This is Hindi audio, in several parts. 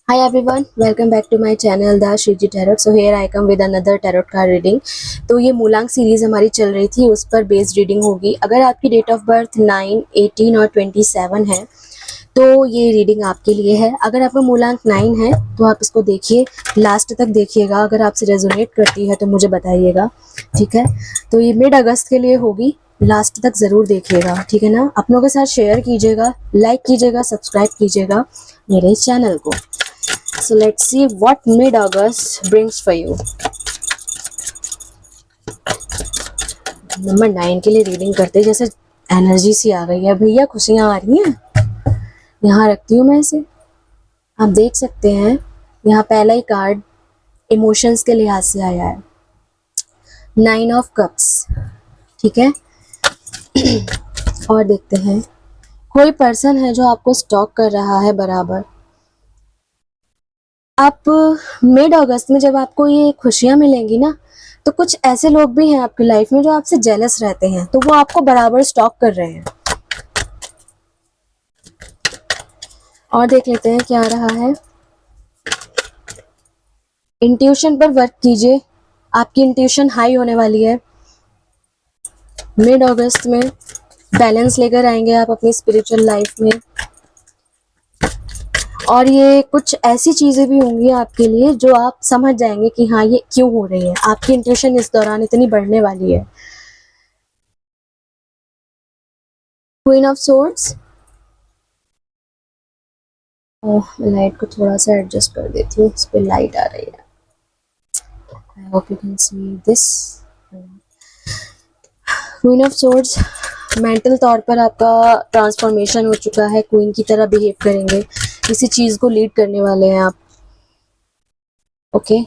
Hi everyone, welcome back to my channel The Shriji Tarot. So here I come with another tarot card reading. तो ये मूलांक सीरीज हमारी चल रही थी, उस पर बेस्ड रीडिंग होगी। अगर आपकी डेट ऑफ बर्थ 9, 18 और 27 है तो ये रीडिंग आपके लिए है। अगर आपका मूलांक 9 है तो आप इसको देखिए, लास्ट तक देखिएगा। अगर आपसे रेजोनेट करती है तो मुझे बताइएगा, ठीक है। तो ये मिड अगस्त के लिए होगी, लास्ट तक ज़रूर देखिएगा, ठीक है ना। अपनों के साथ शेयर कीजिएगा, लाइक कीजिएगा, सब्सक्राइब कीजिएगा मेरे चैनल को। So let's see what mid-August brings for you. Number 9 के लिए रीडिंग करते जैसे एनर्जी सी आ गई है भैया, खुशियाँ आ रही हैं। यहाँ रखती हूँ मैं इसे, आप देख सकते हैं। यहाँ पहला ही कार्ड इमोशंस के लिहाज से आया है, 9 ऑफ कप्स, ठीक है। और देखते हैं, कोई पर्सन है जो आपको स्टॉक कर रहा है बराबर। आप मिड अगस्त में जब आपको ये खुशियाँ मिलेंगी ना, तो कुछ ऐसे लोग भी हैं आपकी लाइफ में जो आपसे जेलस रहते हैं, तो वो आपको बराबर स्टॉक कर रहे हैं। और देख लेते हैं क्या आ रहा है। इंट्यूशन पर वर्क कीजिए, आपकी इंट्यूशन हाई होने वाली है। मिड अगस्त में बैलेंस लेकर आएंगे आप अपनी स्पिरिचुअल लाइफ में। और ये कुछ ऐसी चीज़ें भी होंगी आपके लिए जो आप समझ जाएंगे कि हाँ ये क्यों हो रही है। आपकी इंट्यूशन इस दौरान इतनी बढ़ने वाली है। क्वीन ऑफ सोर्ड्स, लाइट को थोड़ा सा एडजस्ट कर देती हूँ, इस पे लाइट आ रही है। I hope you can see this. Queen of swords, mental तौर पर आपका ट्रांसफॉर्मेशन हो चुका है, क्वीन की तरह बिहेव करेंगे, किसी चीज़ को लीड करने वाले हैं आप, ओके।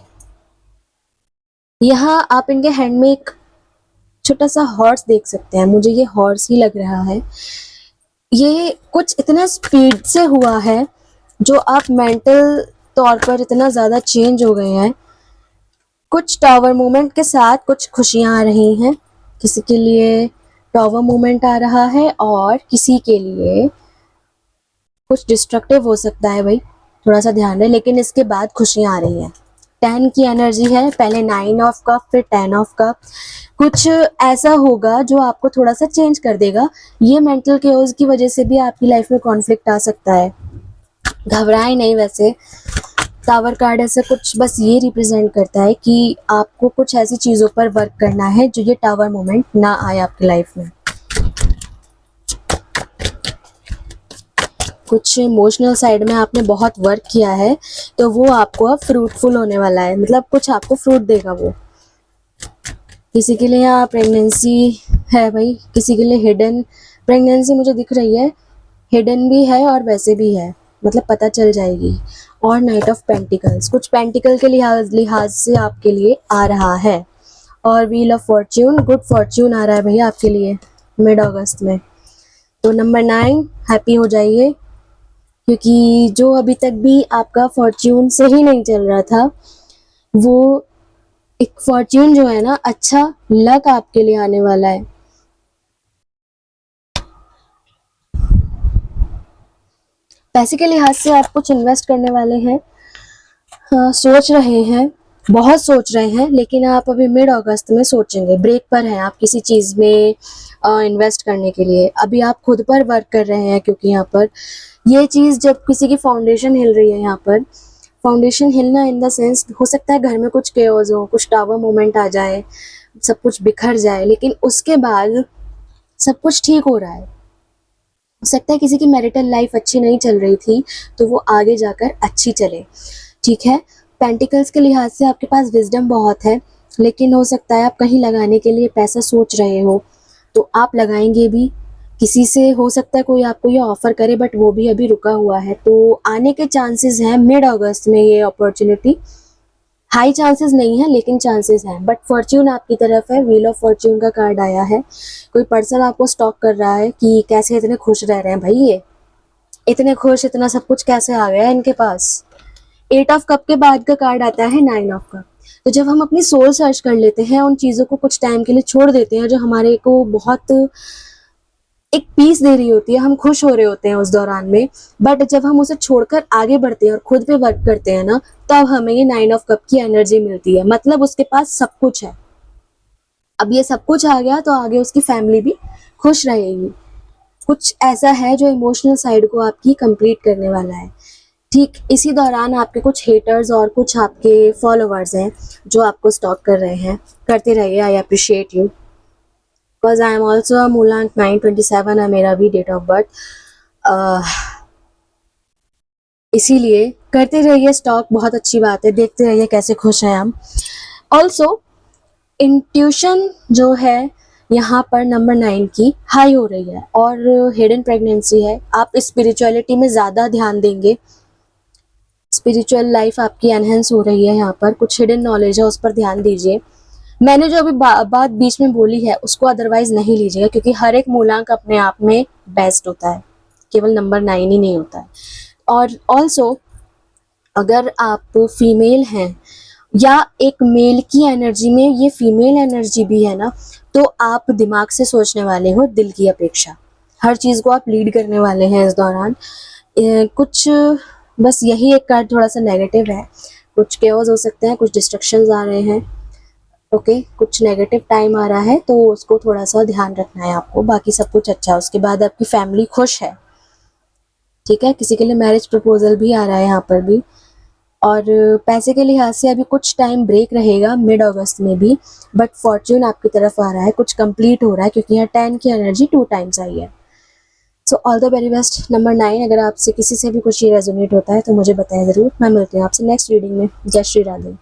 यहाँ आप इनके हैंड में एक छोटा सा हॉर्स देख सकते हैं, मुझे ये हॉर्स ही लग रहा है। ये कुछ इतना स्पीड से हुआ है जो आप मेंटल तौर पर इतना ज़्यादा चेंज हो गए हैं। कुछ टावर मूवमेंट के साथ कुछ खुशियाँ आ रही हैं, किसी के लिए टावर मूवमेंट आ रहा है और किसी के लिए कुछ डिस्ट्रक्टिव हो सकता है भाई, थोड़ा सा ध्यान रहे। लेकिन इसके बाद खुशियाँ आ रही हैं। 10 की एनर्जी है, पहले 9 ऑफ कप फिर 10 ऑफ कप। कुछ ऐसा होगा जो आपको थोड़ा सा चेंज कर देगा। ये मेंटल केओस की वजह से भी आपकी लाइफ में कॉन्फ्लिक्ट आ सकता है, घबराएं नहीं। वैसे टावर कार्ड ऐसे कुछ बस ये रिप्रेजेंट करता है कि आपको कुछ ऐसी चीज़ों पर वर्क करना है जो ये टावर मोमेंट ना आए आपकी लाइफ में। कुछ इमोशनल साइड में आपने बहुत वर्क किया है तो वो आपको अब फ्रूटफुल होने वाला है, मतलब कुछ आपको फ्रूट देगा वो। किसी के लिए यहाँ प्रेगनेंसी है भाई, किसी के लिए हिडन प्रेगनेंसी मुझे दिख रही है, हिडन भी है और वैसे भी है, मतलब पता चल जाएगी। और नाइट ऑफ पेंटिकल्स, कुछ पेंटिकल के लिहाज से आपके लिए आ रहा है। और wheel of fortune, good fortune आ रहा है भैया आपके लिए मिड अगस्त में। तो नंबर 9 हैप्पी हो जाइए, क्योंकि जो अभी तक भी आपका फॉर्च्यून सही नहीं चल रहा था, वो एक फॉर्च्यून जो है ना, अच्छा लक आपके लिए आने वाला है। पैसे के लिहाज से आप कुछ इन्वेस्ट करने वाले हैं, हाँ, सोच रहे हैं, बहुत सोच रहे हैं, लेकिन आप अभी मिड अगस्त में सोचेंगे। ब्रेक पर हैं आप किसी चीज़ में इन्वेस्ट करने के लिए। अभी आप खुद पर वर्क कर रहे हैं, क्योंकि यहाँ पर ये चीज़ जब किसी की फाउंडेशन हिल रही है, यहाँ पर फाउंडेशन हिलना इन द सेंस, हो सकता है घर में कुछ केओस हो, कुछ टावर मोमेंट आ जाए, सब कुछ बिखर जाए, लेकिन उसके बाद सब कुछ ठीक हो रहा है। हो सकता है किसी की मैरिटल लाइफ अच्छी नहीं चल रही थी तो वो आगे जाकर अच्छी चले, ठीक है। पेंटिकल्स के लिहाज से आपके पास विजडम बहुत है, लेकिन हो सकता है आप कहीं लगाने के लिए पैसा सोच रहे हो तो आप लगाएंगे भी। किसी से हो सकता है कोई आपको ये ऑफर करे, बट वो भी अभी रुका हुआ है, तो आने के चांसेस हैं मिड अगस्त में। ये अपॉर्चुनिटी हाई चांसेस नहीं है लेकिन चांसेस हैं, बट फॉर्च्यून आपकी तरफ है। व्हील ऑफ फॉर्च्यून का कार्ड आया है। कोई पर्सन आपको स्टॉक कर रहा है कि कैसे इतने खुश रह रहे हैं भाई, ये इतने खुश, इतना सब कुछ कैसे आ गया है इनके पास। 8 ऑफ कप के बाद का कार्ड आता है 9 ऑफ कप। तो जब हम अपनी सोल सर्च कर लेते हैं, उन चीज़ों को कुछ टाइम के लिए छोड़ देते हैं जो हमारे को बहुत एक पीस दे रही होती है, हम खुश हो रहे होते हैं उस दौरान में, बट जब हम उसे छोड़कर आगे बढ़ते हैं और खुद पे वर्क करते हैं ना, तब हमें ये 9 ऑफ कप की एनर्जी मिलती है। मतलब उसके पास सब कुछ है, अब ये सब कुछ आ गया तो आगे उसकी फैमिली भी खुश रहेगी। कुछ ऐसा है जो इमोशनल साइड को आपकी कंप्लीट करने वाला है। ठीक इसी दौरान आपके कुछ हेटर्स और कुछ आपके फॉलोवर्स हैं जो आपको स्टॉक कर रहे हैं। करते रहिए, I appreciate you, because I am also मूलांक 9/27 है मेरा भी डेट ऑफ बर्थ। इसीलिए करते रहिए स्टॉक, बहुत अच्छी बात है, देखते रहिए कैसे खुश हैं हम। ऑल्सो इंट्यूशन जो है यहाँ पर नंबर 9 की हाई हो रही है और हिडन प्रेगनेंसी है। आप स्पिरिचुअलिटी में ज़्यादा ध्यान देंगे, स्पिरिचुअल लाइफ आपकी एनहेंस हो रही है, यहाँ पर कुछ हिडन नॉलेज है उस पर ध्यान दीजिए। मैंने जो अभी बात बीच में बोली है उसको अदरवाइज नहीं लीजिएगा, क्योंकि हर एक मूलांक अपने आप में बेस्ट होता है, केवल नंबर 9 ही नहीं होता है। और ऑल्सो अगर आप फीमेल हैं या एक मेल की एनर्जी में ये फीमेल एनर्जी भी है ना, तो आप दिमाग से सोचने वाले हो, दिल की अपेक्षा हर चीज़ को आप लीड करने वाले हैं इस दौरान। कुछ बस यही एक कार्ड थोड़ा सा नेगेटिव है, कुछ केओस हो सकते हैं, कुछ डिस्ट्रक्शंस आ रहे हैं, ओके कुछ नेगेटिव टाइम आ रहा है, तो उसको थोड़ा सा ध्यान रखना है आपको। बाकी सब कुछ अच्छा है, उसके बाद आपकी फैमिली खुश है, ठीक है। किसी के लिए मैरिज प्रपोजल भी आ रहा है यहाँ पर भी। और पैसे के लिहाज से अभी कुछ टाइम ब्रेक रहेगा मिड अगस्त में भी, बट फॉर्च्यून आपकी तरफ आ रहा है, कुछ कंप्लीट हो रहा है, क्योंकि यहाँ 10 की एनर्जी 2 टाइम्स आई है। So all the very best number 9। अगर आपसे किसी से भी कुछ ये रेजोनेट होता है तो मुझे बताएं ज़रूर। मैं मिलती हूँ आपसे नेक्स्ट रीडिंग में। जय श्री राधे।